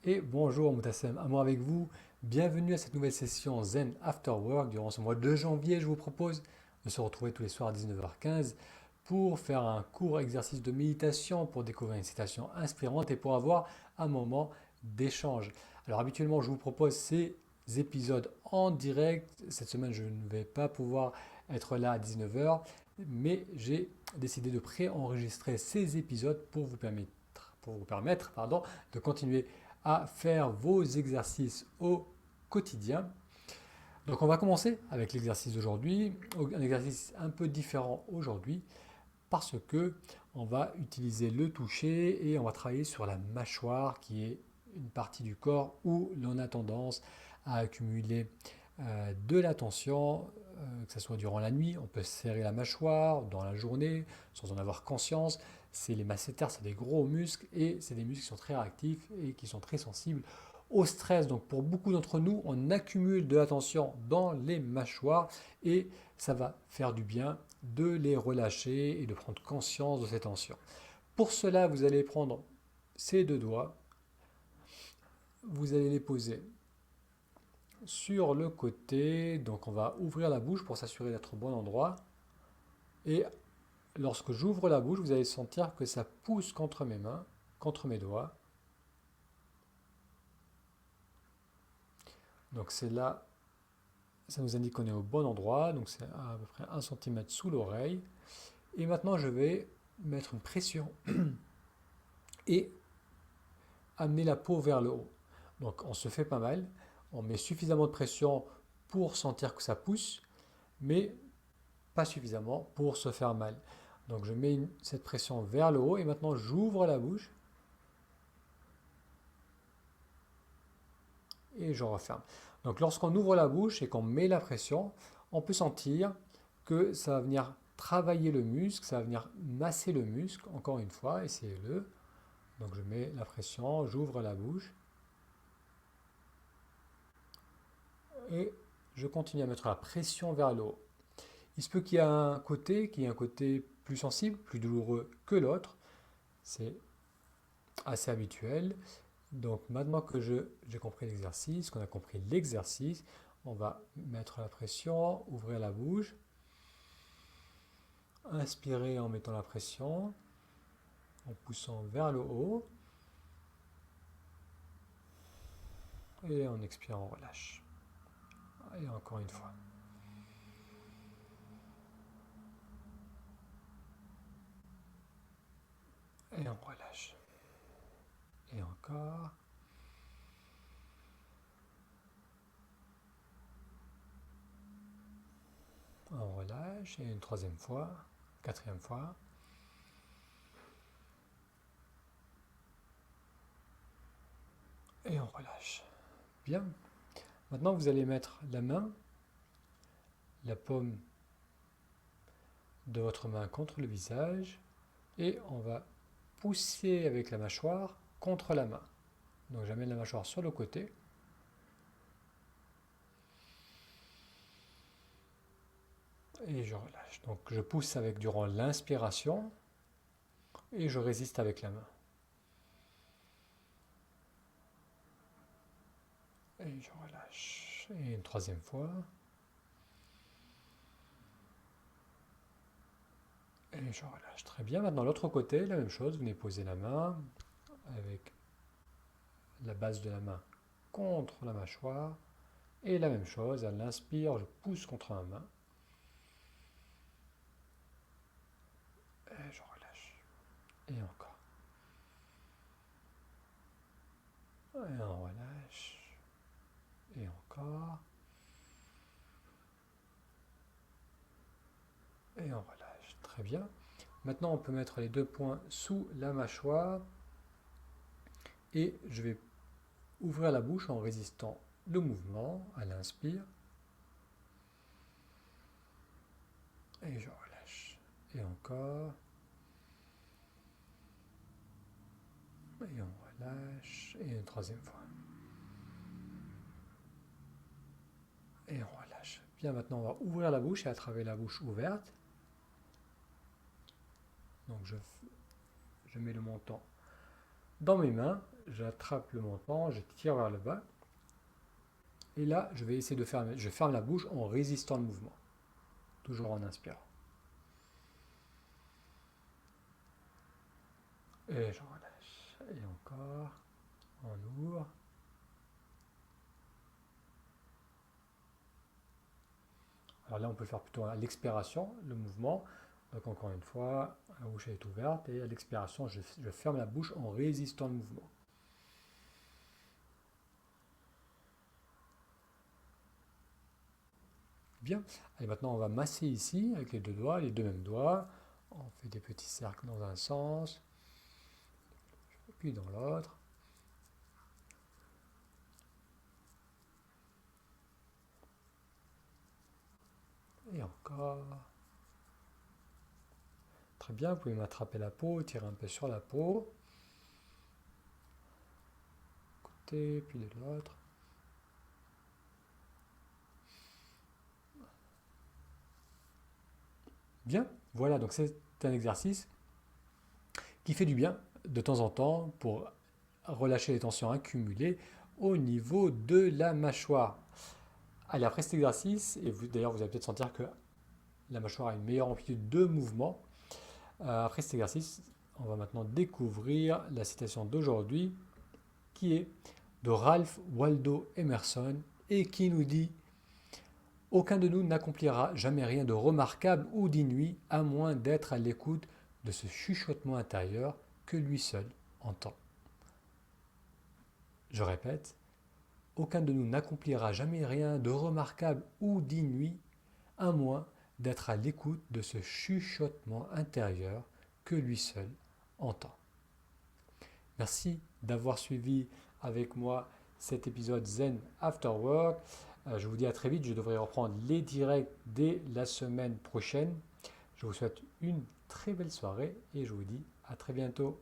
Et bonjour Moutassem, amour avec vous. Bienvenue à cette nouvelle session Zen After Work. Durant ce mois de janvier, je vous propose de se retrouver tous les soirs à 19h15 pour faire un court exercice de méditation, pour découvrir une citation inspirante et pour avoir un moment d'échange. Alors habituellement, je vous propose ces épisodes en direct. Cette semaine, je ne vais pas pouvoir être là à 19h, mais j'ai décidé de pré-enregistrer ces épisodes pour vous permettre de continuer à faire vos exercices au quotidien. Donc on va commencer avec l'exercice d'aujourd'hui, un exercice un peu différent aujourd'hui parce que on va utiliser le toucher et on va travailler sur la mâchoire qui est une partie du corps où l'on a tendance à accumuler de la tension, que ce soit durant la nuit, on peut serrer la mâchoire dans la journée sans en avoir conscience. C'est les masséters, c'est des gros muscles et c'est des muscles qui sont très réactifs et qui sont très sensibles au stress. Donc pour beaucoup d'entre nous, on accumule de la tension dans les mâchoires et ça va faire du bien de les relâcher et de prendre conscience de ces tensions. Pour cela, vous allez prendre ces deux doigts, vous allez les poser sur le côté, donc on va ouvrir la bouche pour s'assurer d'être au bon endroit. Et lorsque j'ouvre la bouche, vous allez sentir que ça pousse contre mes mains, contre mes doigts. Donc c'est là, ça nous indique qu'on est au bon endroit, donc c'est à peu près 1 cm sous l'oreille. Et maintenant je vais mettre une pression et amener la peau vers le haut. Donc on se fait pas mal, on met suffisamment de pression pour sentir que ça pousse, mais pas suffisamment pour se faire mal. Donc je mets cette pression vers le haut et maintenant j'ouvre la bouche et je referme. Donc lorsqu'on ouvre la bouche et qu'on met la pression, on peut sentir que ça va venir travailler le muscle, ça va venir masser le muscle, encore une fois, essayez-le. Donc je mets la pression, j'ouvre la bouche et je continue à mettre la pression vers le haut. Il se peut qu'il y ait un côté qui est un côté plus sensible, plus douloureux que l'autre. C'est assez habituel. Donc maintenant que j'ai compris l'exercice, qu'on a compris l'exercice, on va mettre la pression, ouvrir la bouche, inspirer en mettant la pression, en poussant vers le haut, et en expirant, on relâche. Et encore une fois. Et on relâche. Et encore. On relâche. Et une troisième fois. Quatrième fois. Et on relâche. Bien. Maintenant, vous allez mettre la main, la paume de votre main contre le visage. Et on va pousser avec la mâchoire contre la main. Donc j'amène la mâchoire sur le côté. Et je relâche. Donc je pousse avec durant l'inspiration et je résiste avec la main. Et je relâche. Et une troisième fois. Et je relâche. Très bien. Maintenant l'autre côté, la même chose. Vous venez poser la main avec la base de la main contre la mâchoire. Et la même chose, à l'inspire, je pousse contre ma main. Et je relâche. Et encore. Et on relâche. Et encore. Et on relâche. Très bien. Maintenant, on peut mettre les deux poings sous la mâchoire. Et je vais ouvrir la bouche en résistant le mouvement à l'inspire. Et je relâche. Et encore. Et on relâche. Et une troisième fois. Et on relâche. Bien, maintenant on va ouvrir la bouche et à travers la bouche ouverte. Donc je mets le menton dans mes mains, j'attrape le menton, je tire vers le bas. Et là, je vais essayer de fermer. Je ferme la bouche en résistant le mouvement. Toujours en inspirant. Et je relâche. Et encore. On ouvre. Alors là, on peut faire plutôt à l'expiration, le mouvement. Donc encore une fois, la bouche est ouverte et à l'expiration, je ferme la bouche en résistant le mouvement. Bien. Allez, maintenant, on va masser ici avec les deux doigts, les deux mêmes doigts. On fait des petits cercles dans un sens, puis dans l'autre. Et encore. Très bien, vous pouvez m'attraper la peau, tirer un peu sur la peau. Côté, puis de l'autre. Bien, voilà, donc c'est un exercice qui fait du bien de temps en temps pour relâcher les tensions accumulées au niveau de la mâchoire. Allez, après cet exercice, et d'ailleurs vous allez peut-être sentir que la mâchoire a une meilleure amplitude de mouvement. Après cet exercice, on va maintenant découvrir la citation d'aujourd'hui qui est de Ralph Waldo Emerson et qui nous dit: aucun de nous n'accomplira jamais rien de remarquable ou d'inouï à moins d'être à l'écoute de ce chuchotement intérieur que lui seul entend. Je répète, aucun de nous n'accomplira jamais rien de remarquable ou d'inouï à moins d'être à l'écoute de ce chuchotement intérieur que lui seul entend. Merci d'avoir suivi avec moi cet épisode Zen After Work. Je vous dis à très vite, je devrais reprendre les directs dès la semaine prochaine. Je vous souhaite une très belle soirée et je vous dis à très bientôt.